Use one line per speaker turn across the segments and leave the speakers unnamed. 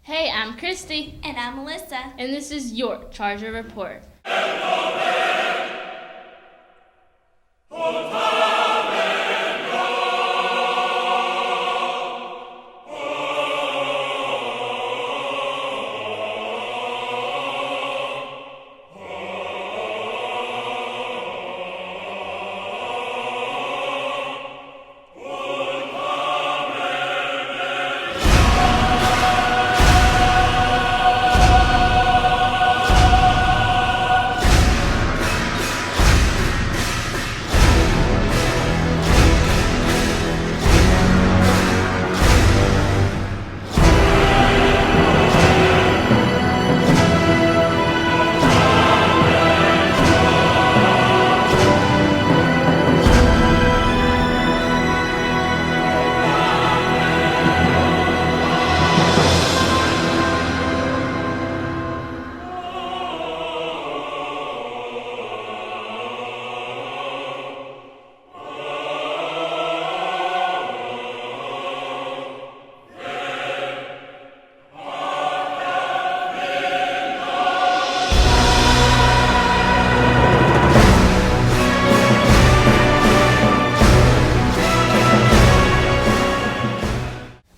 Hey, I'm Christy.
And I'm Melissa.
And this is your Charger Report.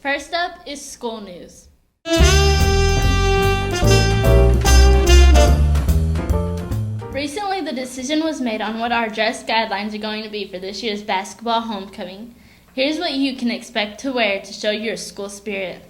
First up is school news. Recently, the decision was made on what our dress guidelines are going to be for this year's basketball homecoming. Here's what you can expect to wear to show your school spirit.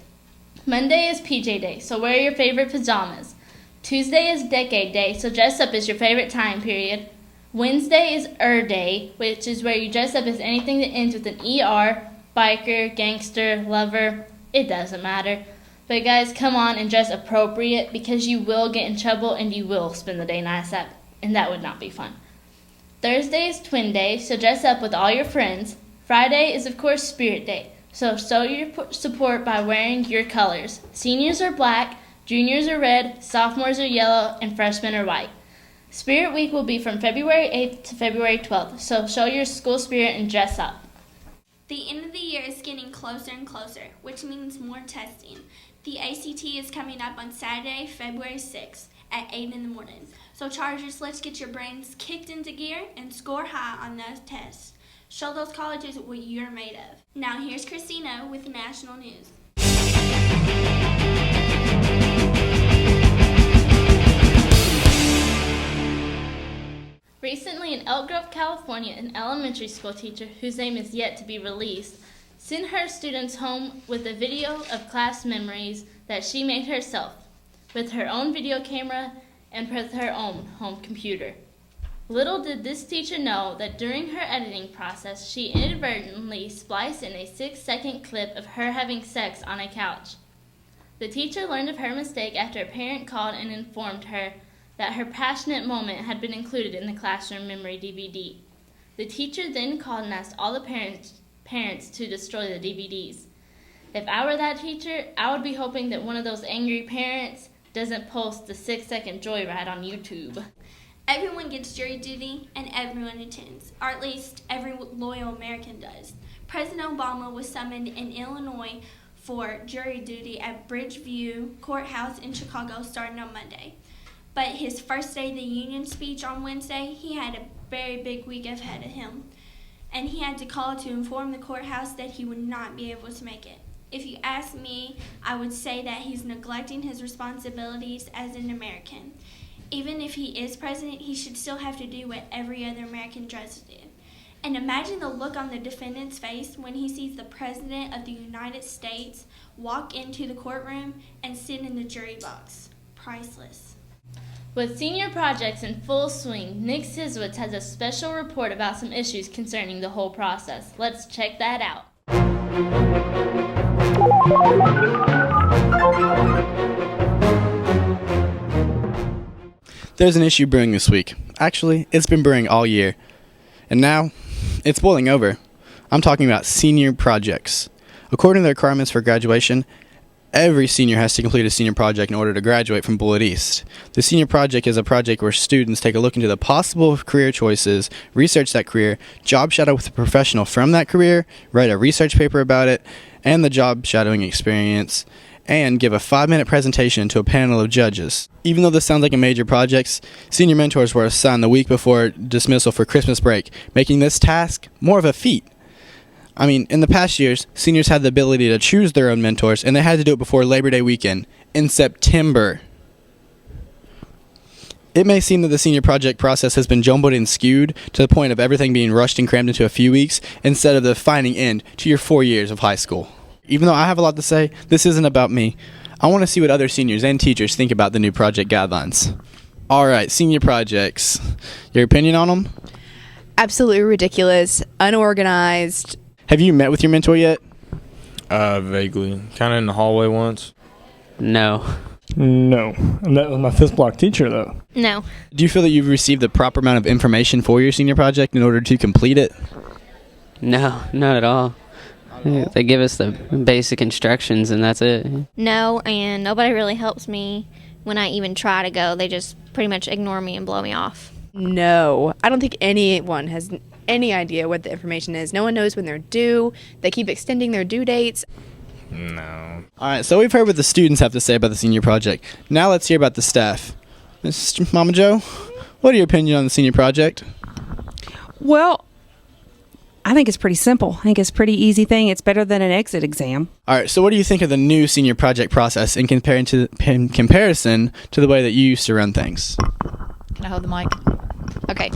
Monday is PJ Day, so wear your favorite pajamas. Tuesday is Decade Day, so dress up as your favorite time period. Wednesday is Day, which is where you dress up as anything that ends with an ER, biker, gangster, lover, it doesn't matter. But guys, come on and dress appropriate because you will get in trouble and you will spend the day nice up, and that would not be fun. Thursday is Twin Day, so dress up with all your friends. Friday is of course Spirit Day, so show your support by wearing your colors. Seniors are black, juniors are red, sophomores are yellow, and freshmen are white. Spirit Week will be from February 8th to February 12th, so show your school spirit and dress up.
The end of the year is getting closer and closer, which means more testing. The ACT is coming up on Saturday, February 6th at 8 in the morning. So Chargers, let's get your brains kicked into gear and score high on those tests. Show those colleges what you're made of. Now here's Christina with national news.
Recently in Elk Grove, California, an elementary school teacher, whose name is yet to be released, sent her students home with a video of class memories that she made herself, with her own video camera and with her own home computer. Little did this teacher know that during her editing process, she inadvertently spliced in a 6-second clip of her having sex on a couch. The teacher learned of her mistake after a parent called and informed her that her passionate moment had been included in the classroom memory DVD. The teacher then called and asked all the parents to destroy the DVDs. If I were that teacher, I would be hoping that one of those angry parents doesn't post the 6-second joyride on YouTube.
Everyone gets jury duty and everyone attends, or at least every loyal American does. President Obama was summoned in Illinois for jury duty at Bridgeview Courthouse in Chicago starting on Monday. But his first day of the Union speech on Wednesday, he had a very big week ahead of him. And he had to call to inform the courthouse that he would not be able to make it. If you ask me, I would say that he's neglecting his responsibilities as an American. Even if he is president, he should still have to do what every other American does do. And imagine the look on the defendant's face when he sees the President of the United States walk into the courtroom and sit in the jury box. Priceless.
With senior projects in full swing, Nick Sizwitz has a special report about some issues concerning the whole process. Let's check that out.
There's an issue brewing this week. Actually, it's been brewing all year. And now, it's boiling over. I'm talking about senior projects. According to the requirements for graduation, every senior has to complete a senior project in order to graduate from Bullitt East. The senior project is a project where students take a look into the possible career choices, research that career, job shadow with a professional from that career, write a research paper about it, and the job shadowing experience, and give a 5-minute presentation to a panel of judges. Even though this sounds like a major project, senior mentors were assigned the week before dismissal for Christmas break, making this task more of a feat. I mean, in the past years, seniors had the ability to choose their own mentors, and they had to do it before Labor Day weekend, in September. It may seem that the senior project process has been jumbled and skewed to the point of everything being rushed and crammed into a few weeks instead of the defining end to your 4 years of high school. Even though I have a lot to say, this isn't about me. I want to see what other seniors and teachers think about the new project guidelines. All right, senior projects. Your opinion on them?
Absolutely ridiculous, unorganized.
Have you met with your mentor yet?
Vaguely. Kind of in the hallway once.
No.
No. And that was my fifth block teacher, though.
No.
Do you feel that you've received the proper amount of information for your senior project in order to complete it?
No, not at all. They give us the basic instructions and that's it.
No, and nobody really helps me when I even try to go. They just pretty much ignore me and blow me off.
No. I don't think anyone has any idea what the information is. No one knows when they're due. They keep extending their due dates.
No.
All right, so we've heard what the students have to say about the senior project. Now let's hear about the staff. Mr. Mama Joe, what are your opinions on the senior project?
Well, I think it's pretty simple. I think it's a pretty easy thing. It's better than an exit exam.
All right, so what do you think of the new senior project process in comparison to the way that you used to run things?
Can I hold the mic? Okay.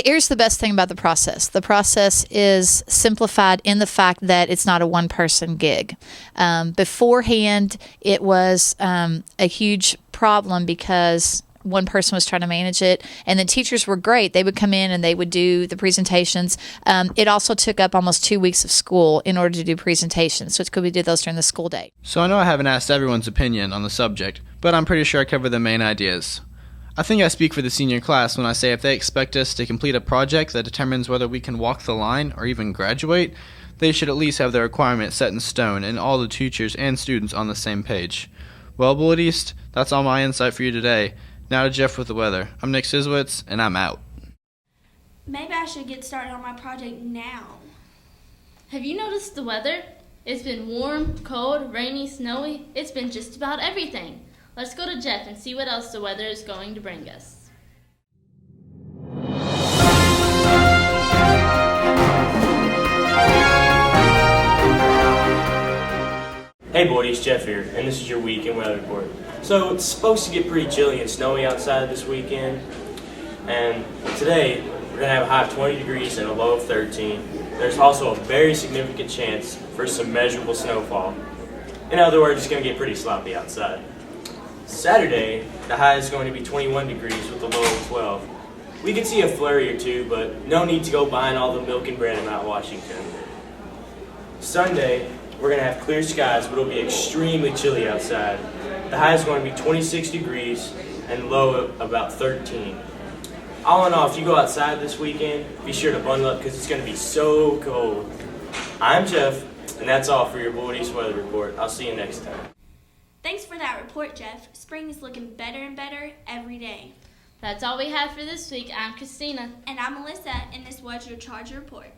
Here's the best thing about the process. The process is simplified in the fact that it's not a one-person gig. Beforehand, it was a huge problem because one person was trying to manage it, and the teachers were great. They would come in and they would do the presentations. It also took up almost 2 weeks of school in order to do presentations, so it's good we did those during the school day.
So I know I haven't asked everyone's opinion on the subject, but I'm pretty sure I covered the main ideas. I think I speak for the senior class when I say if they expect us to complete a project that determines whether we can walk the line or even graduate, they should at least have their requirements set in stone and all the teachers and students on the same page. Well, Bullitt East, that's all my insight for you today. Now to Jeff with the weather. I'm Nick Sizwitz, and I'm out.
Maybe I should get started on my project now.
Have you noticed the weather? It's been warm, cold, rainy, snowy. It's been just about everything. Let's go to Jeff and see what else the weather is going to bring us.
Hey boys, Jeff here, and this is your weekend weather report. So it's supposed to get pretty chilly and snowy outside this weekend, and today we're going to have a high of 20 degrees and a low of 13. There's also a very significant chance for some measurable snowfall. In other words, it's going to get pretty sloppy outside. Saturday, the high is going to be 21 degrees with a low of 12. We could see a flurry or two, but no need to go buying all the milk and bread in Mount Washington. Sunday, we're going to have clear skies, but it'll be extremely chilly outside. The high is going to be 26 degrees and low of about 13. All in all, if you go outside this weekend, be sure to bundle up because it's going to be so cold. I'm Jeff, and that's all for your Bullitt East weather report. I'll see you next time.
Thanks for that report, Jeff. Spring is looking better and better every day.
That's all we have for this week. I'm Christina.
And I'm Melissa, and this was your Charger Report.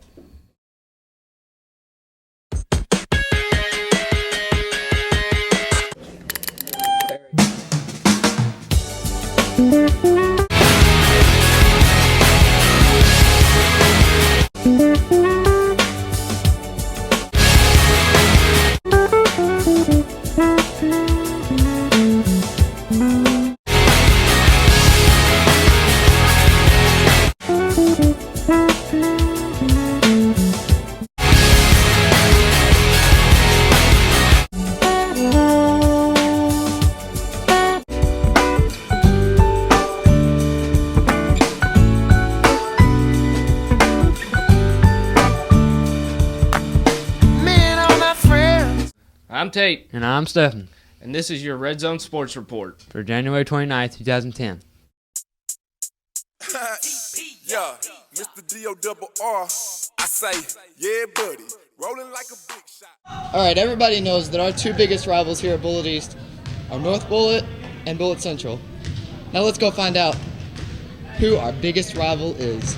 I'm Tate.
And I'm Stephen.
And this is your Red Zone Sports Report
for January 29th, 2010.
Yeah, Mr. D-O-double-R. I say, yeah, buddy. Rolling like a big shot.
All right, everybody knows that our two biggest rivals here at Bullitt East are North Bullitt and Bullitt Central. Now let's go find out who our biggest rival is.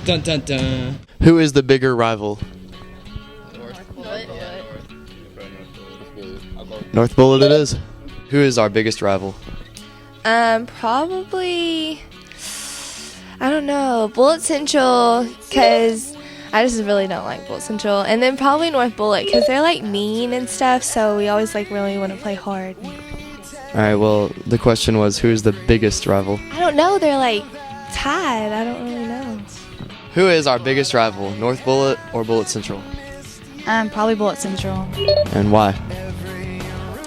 Dun dun dun.
Who is the bigger rival? North Bullitt it is. Who is our biggest rival?
Probably, I don't know, Bullitt Central, because I just really don't like Bullitt Central. And then probably North Bullitt, because they're like mean and stuff, so we always like really want to play hard.
All right, well, the question was, who is the biggest rival?
I don't know, they're like tied, I don't really know.
Who is our biggest rival, North Bullitt or Bullitt Central?
Probably Bullitt Central.
And why?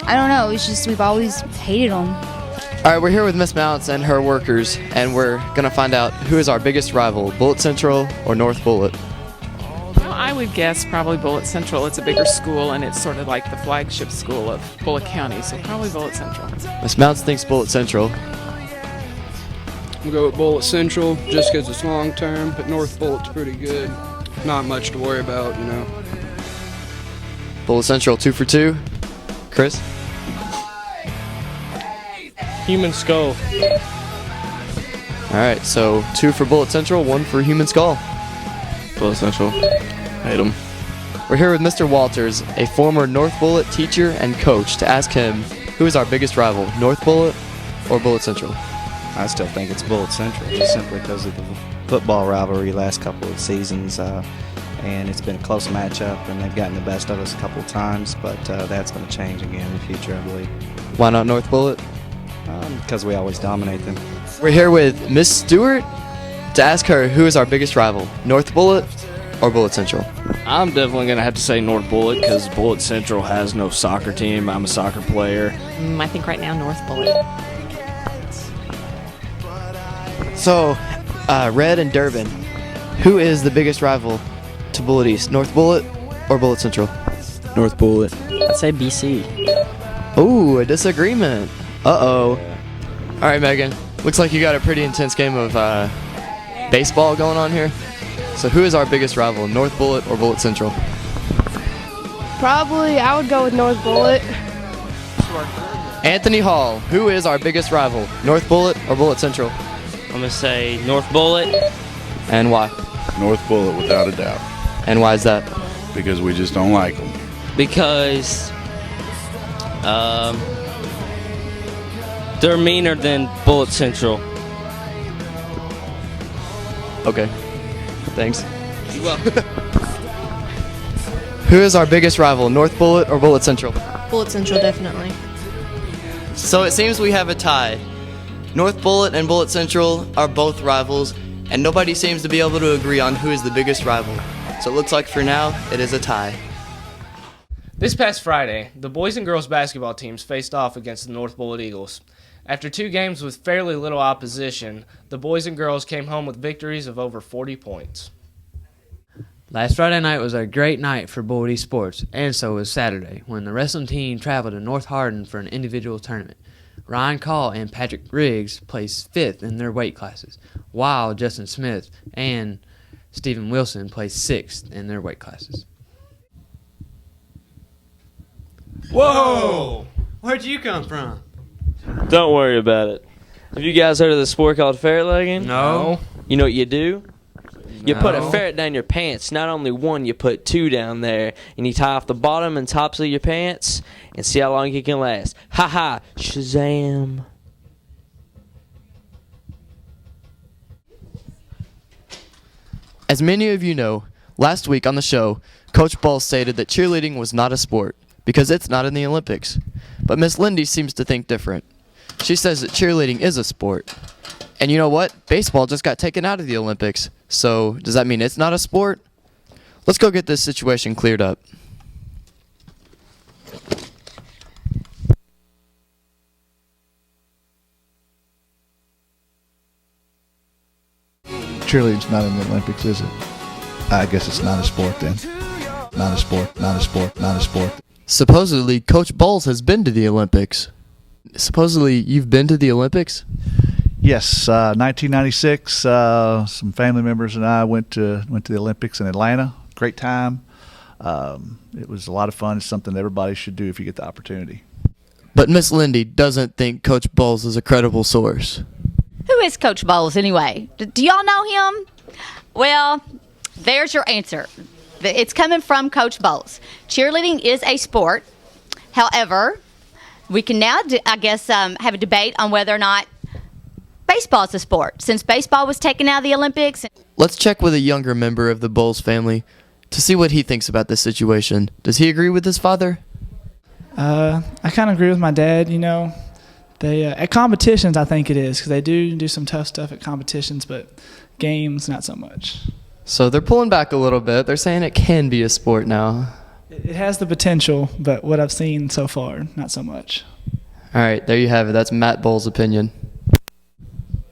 I don't know, it's just we've always hated them.
All right, we're here with Miss Mounts and her workers, and we're going to find out who is our biggest rival, Bullitt Central or North Bullitt.
Well, I would guess probably Bullitt Central. It's a bigger school, and it's sort of like the flagship school of Bullitt County, so probably Bullitt Central.
Miss Mounts thinks Bullitt Central.
We'll go with Bullitt Central just because it's long term, but North Bullitt's pretty good. Not much to worry about, you know.
Bullitt Central 2 for 2. Chris?
Human Skull.
All right, so 2 for Bullitt Central, 1 for Human Skull.
Bullitt Central. Hate them.
We're here with Mr. Walters, a former North Bullitt teacher and coach, to ask him who is our biggest rival, North Bullitt or Bullitt Central?
I still think it's Bullitt Central, just simply because of the football rivalry last couple of seasons. And it's been a close matchup, and they've gotten the best of us a couple of times, but that's going to change again in the future, I believe.
Why not North Bullitt?
Because we always dominate them.
We're here with Miss Stewart to ask her who is our biggest rival, North Bullitt or Bullitt Central?
I'm definitely going to have to say North Bullitt because Bullitt Central has no soccer team. I'm a soccer player.
I think right now North Bullitt.
So, Red and Durbin, who is the biggest rival to Bullitt East, North Bullitt or Bullitt Central?
North Bullitt. I'd say BC.
Ooh, a disagreement. Uh-oh. All right, Megan. Looks like you got a pretty intense game of baseball going on here. So who is our biggest rival, North Bullitt or Bullitt Central?
Probably, I would go with North Bullitt.
Anthony Hall, who is our biggest rival, North Bullitt or Bullitt Central?
I'm going to say North Bullitt.
And why?
North Bullitt, without a doubt.
And why is that?
Because we just don't like them.
Because they're meaner than Bullitt Central.
Okay. Thanks.
You're welcome.
Who is our biggest rival, North Bullitt or Bullitt Central?
Bullitt Central, definitely.
So it seems we have a tie. North Bullitt and Bullitt Central are both rivals, and nobody seems to be able to agree on who is the biggest rival. So it looks like for now, it is a tie.
This past Friday, the boys and girls basketball teams faced off against the North Bullitt Eagles. After 2 games with fairly little opposition, the boys and girls came home with victories of over 40 points.
Last Friday night was a great night for Bullitt East sports, and so was Saturday, when the wrestling team traveled to North Hardin for an individual tournament. Ryan Call and Patrick Riggs placed 5th in their weight classes, while Justin Smith and Stephen Wilson placed 6th in their weight classes. Whoa! Where'd you come from?
Don't worry about it. Have you guys heard of the sport called ferret legging?
No.
You know what you do? You
No.
put a ferret down your pants. Not only one, you put 2 down there. And you tie off the bottom and tops of your pants and see how long you can last. Ha ha! Shazam!
As many of you know, last week on the show, Coach Ball stated that cheerleading was not a sport because it's not in the Olympics. But Miss Lindy seems to think different. She says that cheerleading is a sport. And you know what? Baseball just got taken out of the Olympics. So does that mean it's not a sport? Let's go get this situation cleared up.
Cheerleading's not in the Olympics, is it? I guess it's not a sport then. Not a sport, not a sport, not a sport.
Supposedly, Coach Bowles has been to the Olympics. Supposedly, you've been to the Olympics?
Yes, 1996. Some family members and I went to the Olympics in Atlanta. Great time. It was a lot of fun. It's something that everybody should do if you get the opportunity.
But Miss Lindy doesn't think Coach Bowles is a credible source.
Who is Coach Bowles anyway? Do y'all know him? Well, there's your answer. It's coming from Coach Bowles. Cheerleading is a sport. However, we can now, have a debate on whether or not baseball is a sport, since baseball was taken out of the Olympics.
Let's check with a younger member of the Bowles family to see what he thinks about this situation. Does he agree with his father?
I kind of agree with my dad. You know, they at competitions, I think it is, because they do some tough stuff at competitions, but games, not so much.
So they're pulling back a little bit. They're saying it can be a sport now.
It has the potential, but what I've seen so far, not so much.
All right, there you have it. That's Matt Bowles' opinion.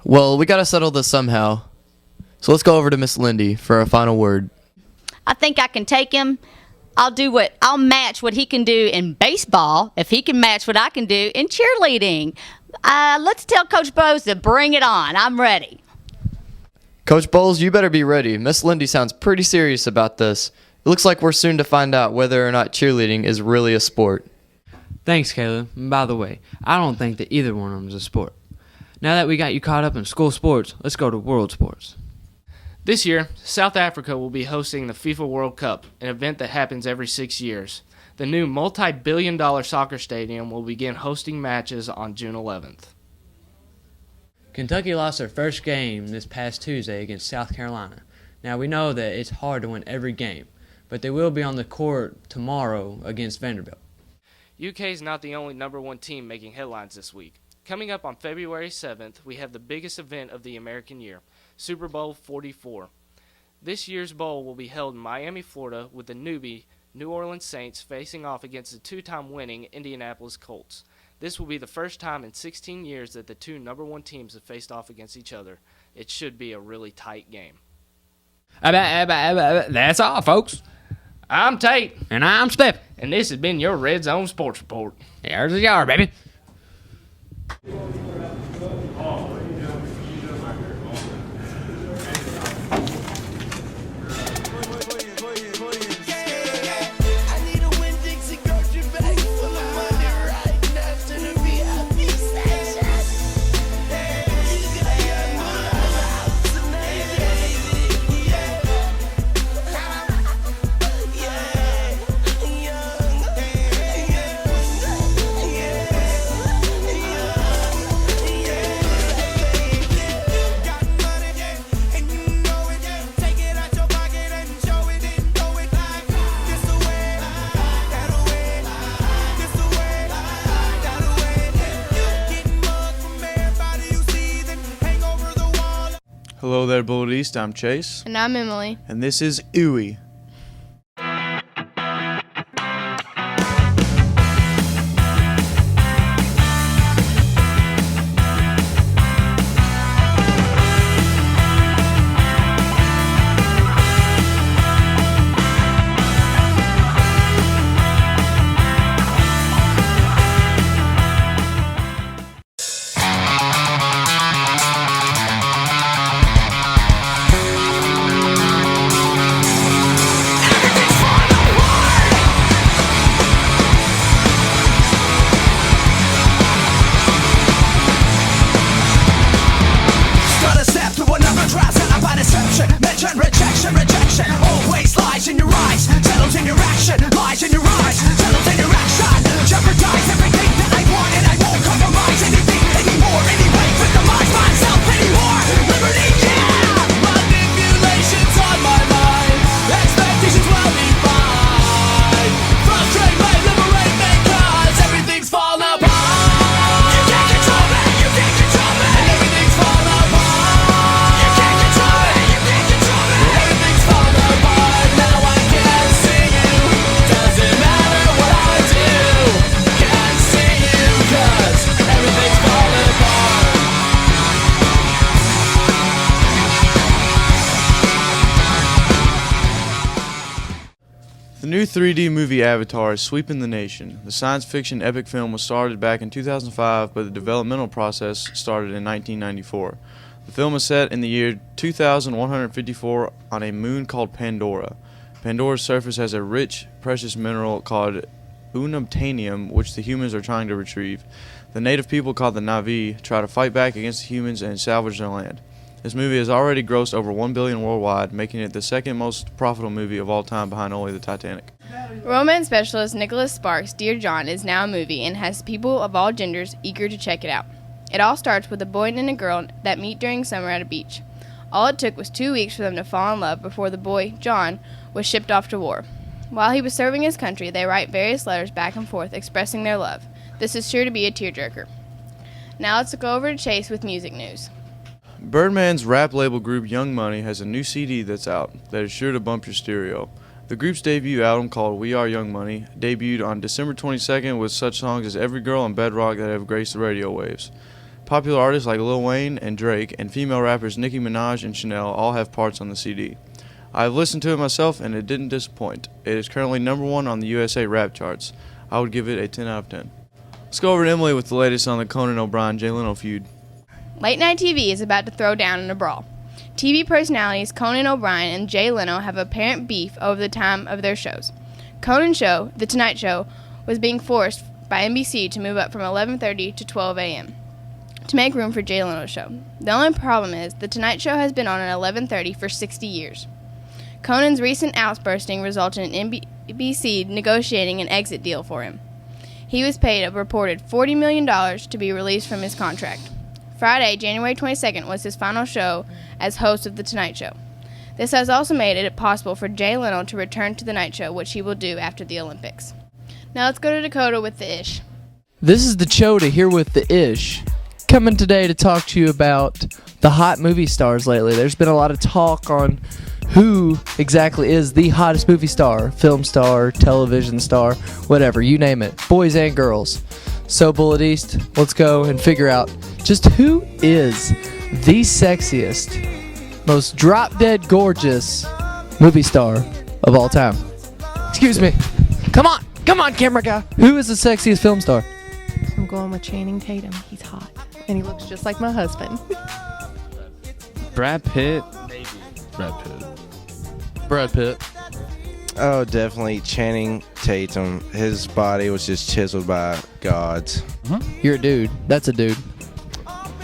Well, we got to settle this somehow. So let's go over to Miss Lindy for a final word.
I think I can take him. I'll match what he can do in baseball if he can match what I can do in cheerleading. Let's tell Coach Bowles to bring it on. I'm ready.
Coach Bowles, you better be ready. Miss Lindy sounds pretty serious about this. It looks like we're soon to find out whether or not cheerleading is really a sport.
Thanks, Caleb. And by the way, I don't think that either one of them is a sport. Now that we got you caught up in school sports, let's go to world sports.
This year, South Africa will be hosting the FIFA World Cup, an event that happens every 6 years. The new multi-billion-dollar soccer stadium will begin hosting matches on June 11th.
Kentucky lost their first game this past Tuesday against South Carolina. Now, we know that it's hard to win every game, but they will be on the court tomorrow against Vanderbilt.
UK is not the only number one team making headlines this week. Coming up on February 7th, we have the biggest event of the American year, Super Bowl 44. This year's bowl will be held in Miami, Florida, with the newbie New Orleans Saints facing off against the two-time winning Indianapolis Colts. This will be the first time in 16 years that the two number one teams have faced off against each other. It should be a really tight game.
That's all, folks.
I'm Tate.
And I'm Steph.
And this has been your Red Zone Sports Report.
Here's the yard, baby.
Hello there, Bullet East. I'm Chase.
And I'm Emily.
And this is Ooey.
The new 3D movie Avatar is sweeping the nation. The science fiction epic film was started back in 2005, but the developmental process started in 1994. The film is set in the year 2154 on a moon called Pandora. Pandora's surface has a rich, precious mineral called unobtainium, which the humans are trying to retrieve. The native people, called the Na'vi, try to fight back against the humans and salvage their land. This movie has already grossed over $1 billion worldwide, making it the second most profitable movie of all time behind only the Titanic.
Romance specialist Nicholas Sparks' Dear John is now a movie and has people of all genders eager to check it out. It all starts with a boy and a girl that meet during summer at a beach. All it took was 2 weeks for them to fall in love before the boy, John, was shipped off to war. While he was serving his country, they write various letters back and forth expressing their love. This is sure to be a tearjerker. Now let's go over to Chase with music news.
Birdman's rap label group Young Money has a new CD that's out that is sure to bump your stereo. The group's debut album, called We Are Young Money, debuted on December 22nd with such songs as Every Girl and Bedrock that have graced the radio waves. Popular artists like Lil Wayne and Drake and female rappers Nicki Minaj and Chanel all have parts on the CD. I have listened to it myself and it didn't disappoint. It is currently #1 on the USA rap charts. I would give it a 10 out of 10. Let's go over to Emily with the latest on the Conan O'Brien-Jay Leno feud.
Late night TV is about to throw down in a brawl. TV personalities Conan O'Brien and Jay Leno have apparent beef over the time of their shows. Conan's show, The Tonight Show, was being forced by NBC to move up from 11:30 to 12 a.m. to make room for Jay Leno's show. The only problem is The Tonight Show has been on at 11:30 for 60 years. Conan's recent outbursting resulted in NBC negotiating an exit deal for him. He was paid a reported $40 million to be released from his contract. Friday, January 22nd, was his final show as host of The Tonight Show. This has also made it possible for Jay Leno to return to The Night Show, which he will do after the Olympics. Now let's go to Dakota with the Ish.
This is the Chota here with the Ish. Coming today to talk to you about the hot movie stars lately. There's been a lot of talk on who exactly is the hottest movie star, film star, television star, whatever, you name it, boys and girls. So Bullet East, let's go and figure out just who is the sexiest, most drop-dead gorgeous movie star of all time. Excuse me. Come on, camera guy. Who is the sexiest film star?
I'm going with Channing Tatum. He's hot. And he looks just like my husband.
Brad Pitt.
Brad Pitt.
Oh, definitely Channing Tatum. His body was just chiseled by gods.
You're a dude. That's a dude.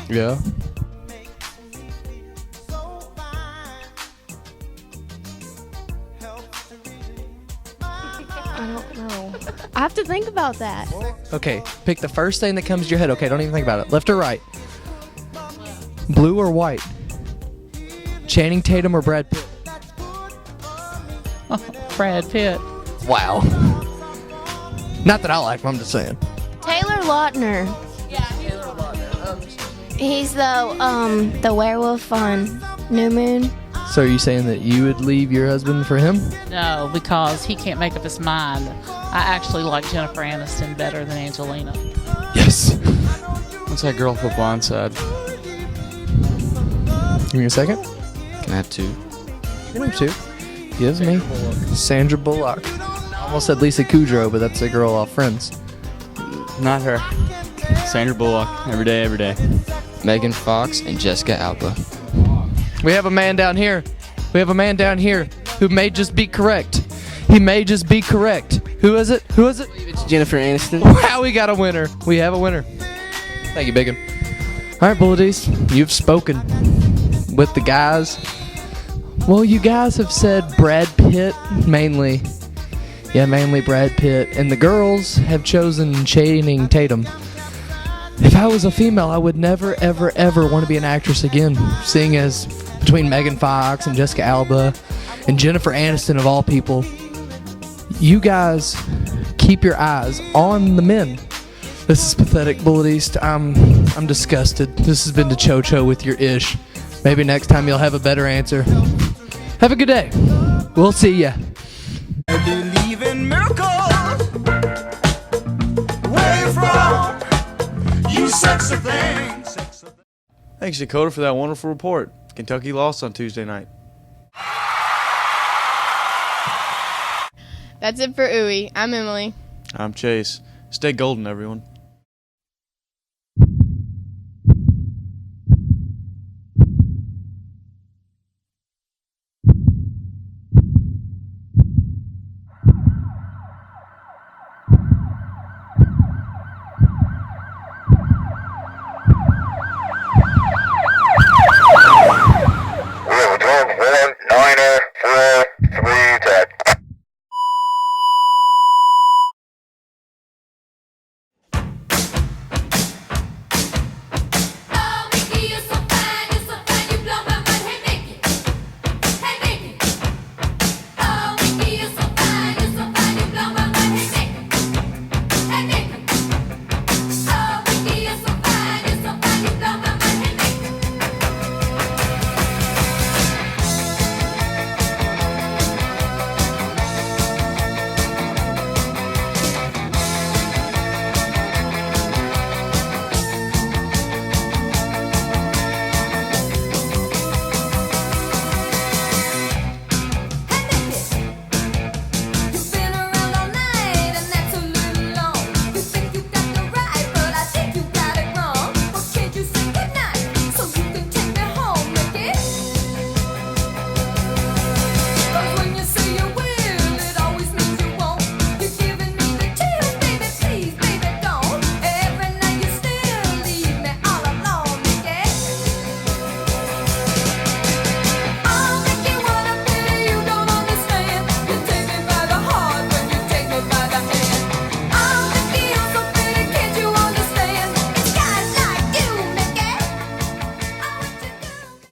Yeah.
I don't know. I have to think about that.
Okay, pick the first thing that comes to your head. Okay, don't even think about it. Left or right? Blue or white? Channing Tatum or Brad Pitt?
Brad Pitt.
Wow. Not that I like him, I'm just saying.
Taylor Lautner. He's the werewolf on New Moon.
So are you saying that you would leave your husband for him?
No, because he can't make up his mind. I actually like Jennifer Aniston better than Angelina.
Yes.
What's that girl from Blindside?
Give me a second.
Can I have two?
You can have two. Gives me Sandra Bullock. Almost said Lisa Kudrow, but that's a girl off Friends.
Not her. Sandra Bullock. Every day.
Megan Fox and Jessica Alba.
We have a man down here. Who may just be correct. He may just be correct. Who is it?
It's Jennifer Aniston.
Wow, we got a winner. We have a winner. Thank you, Becn. All right, Bullet East, you've spoken with the guys. Well, you guys have said Brad Pitt mainly. Yeah, mainly Brad Pitt. And the girls have chosen Channing Tatum. If I was a female, I would never, ever, ever want to be an actress again. Seeing as between Megan Fox and Jessica Alba and Jennifer Aniston of all people, you guys keep your eyes on the men. This is pathetic, Bullet East. I'm disgusted. This has been the Cho-Cho with your Ish. Maybe next time you'll have a better answer. Have a good day. We'll see ya.
I believe in miracles. Where you from? You sexy thing.
Thanks, Dakota, for that wonderful report. Kentucky lost on Tuesday night.
That's it for OOE. I'm Emily.
I'm Chase. Stay golden, everyone.